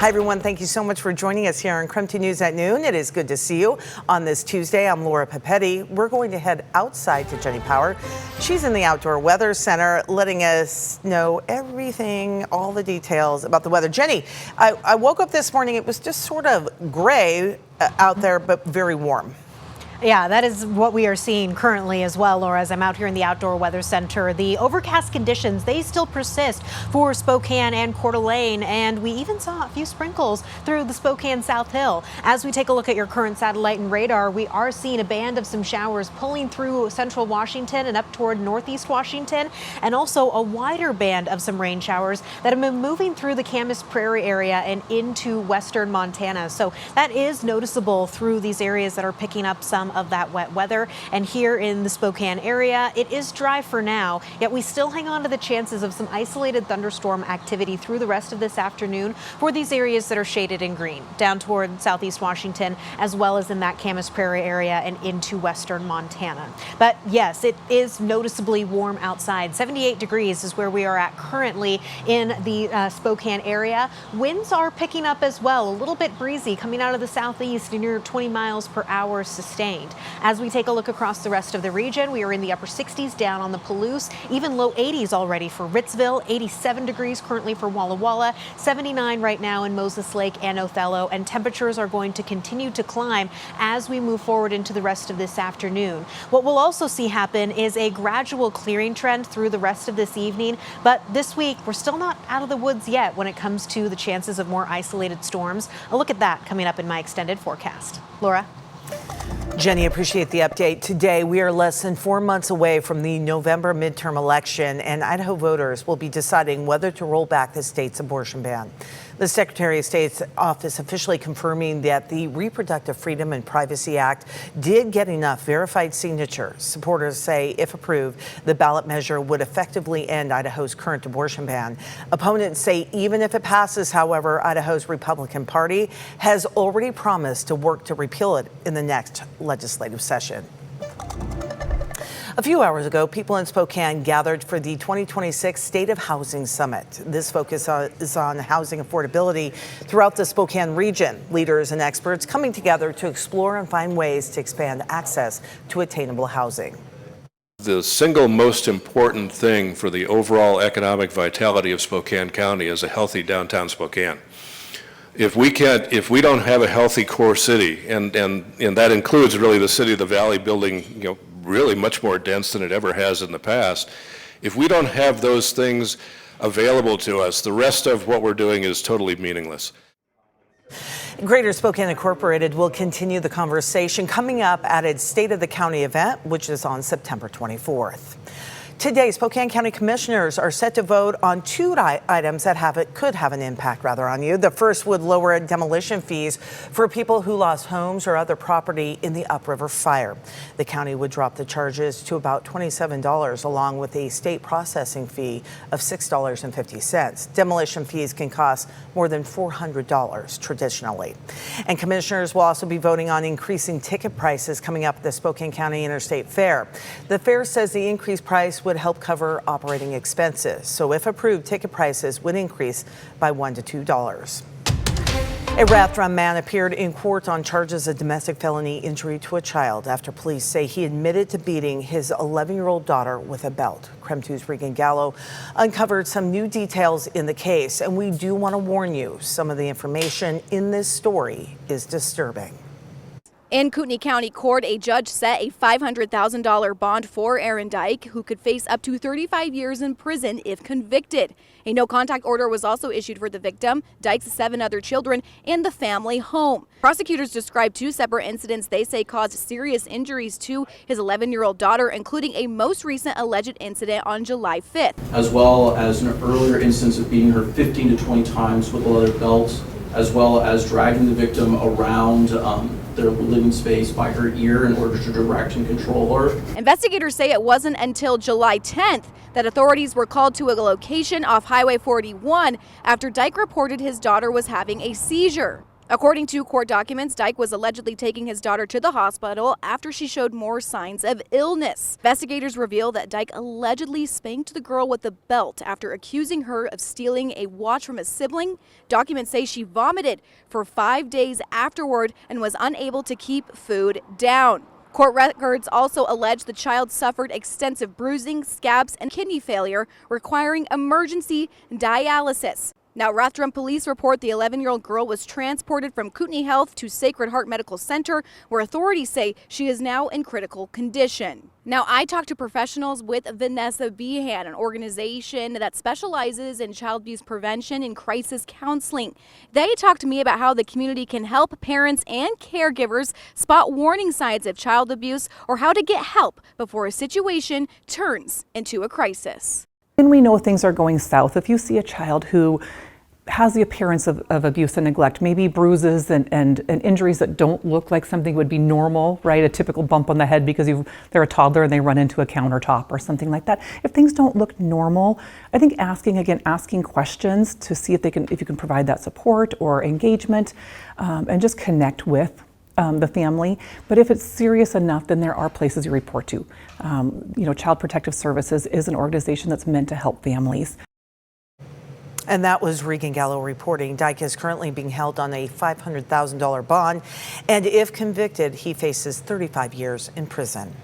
Hi, everyone. Thank you so much for joining us here on KREM 2 News at noon. It is good to see you on this Tuesday. I'm Laura Papetti. We're going to head outside to Jenny Power. She's in the Outdoor Weather Center letting us know everything, all the details about the weather. Jenny, I woke up this morning. It was just sort of gray out there, but very warm. Yeah, that is what we are seeing currently as well, Laura, as I'm out here in the Outdoor Weather Center. The overcast conditions, they still persist for Spokane and Coeur d'Alene, and we even saw a few sprinkles through the Spokane South Hill. As we take a look at your current satellite and radar, we are seeing a band of some showers pulling through central Washington and up toward northeast Washington, and also a wider band of some rain showers that have been moving through the Camas Prairie area and into western Montana. So that is noticeable through these areas that are picking up some of that wet weather. And here in the Spokane area, it is dry for now, yet we still hang on to the chances of some isolated thunderstorm activity through the rest of this afternoon for these areas that are shaded in green, down toward southeast Washington, as well as in that Camas Prairie area and into western Montana. But yes, it is noticeably warm outside. 78 degrees is where we are at currently in the Spokane area. Winds are picking up as well, a little bit breezy coming out of the southeast near 20 miles per hour sustained. As we take a look across the rest of the region, we are in the upper 60s down on the Palouse, even low 80s already for Ritzville, 87 degrees currently for Walla Walla, 79 right now in Moses Lake and Othello, and temperatures are going to continue to climb as we move forward into the rest of this afternoon. What we'll also see happen is a gradual clearing trend through the rest of this evening, but this week we're still not out of the woods yet when it comes to the chances of more isolated storms. A look at that coming up in my extended forecast. Laura? Jenny, appreciate the update. Today, we are less than 4 months away from the November midterm election, and Idaho voters will be deciding whether to roll back the state's abortion ban. The Secretary of State's office officially confirming that the Reproductive Freedom and Privacy Act did get enough verified signatures. Supporters say, if approved, the ballot measure would effectively end Idaho's current abortion ban. Opponents say even if it passes, however, Idaho's Republican Party has already promised to work to repeal it in the next legislative session. A few hours ago, people in Spokane gathered for the 2026 State of Housing Summit. This focus is on housing affordability throughout the Spokane region. Leaders and experts coming together to explore and find ways to expand access to attainable housing. The single most important thing for the overall economic vitality of Spokane County is a healthy downtown Spokane. If we don't have a healthy core city, and that includes really the city of the valley building, really much more dense than it ever has in the past. If we don't have those things available to us, the rest of what we're doing is totally meaningless. Greater Spokane Incorporated will continue the conversation coming up at its State of the County event, which is on September 24th. Today, Spokane County Commissioners are set to vote on two items that could have an impact on you. The first would lower demolition fees for people who lost homes or other property in the upriver fire. The county would drop the charges to about $27, along with a state processing fee of $6.50. Demolition fees can cost more than $400 traditionally. And commissioners will also be voting on increasing ticket prices coming up at the Spokane County Interstate Fair. The fair says the increased price would help cover operating expenses. So if approved, ticket prices would increase by $1 to $2. A Wrath Run man appeared in court on charges of domestic felony injury to a child after police say he admitted to beating his 11-year-old daughter with a belt. KREM 2's Regan Gallo uncovered some new details in the case, and we do want to warn you, some of the information in this story is disturbing. In Kootenai County Court, a judge set a $500,000 bond for Aaron Dyke, who could face up to 35 years in prison if convicted. A no-contact order was also issued for the victim, Dyke's 7 other children, and the family home. Prosecutors described 2 separate incidents they say caused serious injuries to his 11-year-old daughter, including a most recent alleged incident on July 5th. As well as an earlier instance of beating her 15 to 20 times with a leather belt, as well as dragging the victim around their living space by her ear in order to direct and control her. Investigators say it wasn't until July 10th that authorities were called to a location off Highway 41 after Dyke reported his daughter was having a seizure. According to court documents, Dyke was allegedly taking his daughter to the hospital after she showed more signs of illness. Investigators reveal that Dyke allegedly spanked the girl with a belt after accusing her of stealing a watch from a sibling. Documents say she vomited for 5 days afterward and was unable to keep food down. Court records also allege the child suffered extensive bruising, scabs, and kidney failure, requiring emergency dialysis. Now, Rathdrum police report the 11-year-old girl was transported from Kootenai Health to Sacred Heart Medical Center, where authorities say she is now in critical condition. Now, I talked to professionals with Vanessa Behan, an organization that specializes in child abuse prevention and crisis counseling. They talked to me about how the community can help parents and caregivers spot warning signs of child abuse or how to get help before a situation turns into a crisis. When we know things are going south, if you see a child who has the appearance of abuse and neglect, maybe bruises and injuries that don't look like something would be normal, right? A typical bump on the head because they're a toddler and they run into a countertop or something like that. If things don't look normal, I think asking questions to see if you can provide that support or engagement, and just connect with the family. But if it's serious enough, then there are places you report to. Child Protective Services is an organization that's meant to help families. And that was Regan Gallo reporting. Dyke is currently being held on a $500,000 bond, and if convicted, he faces 35 years in prison.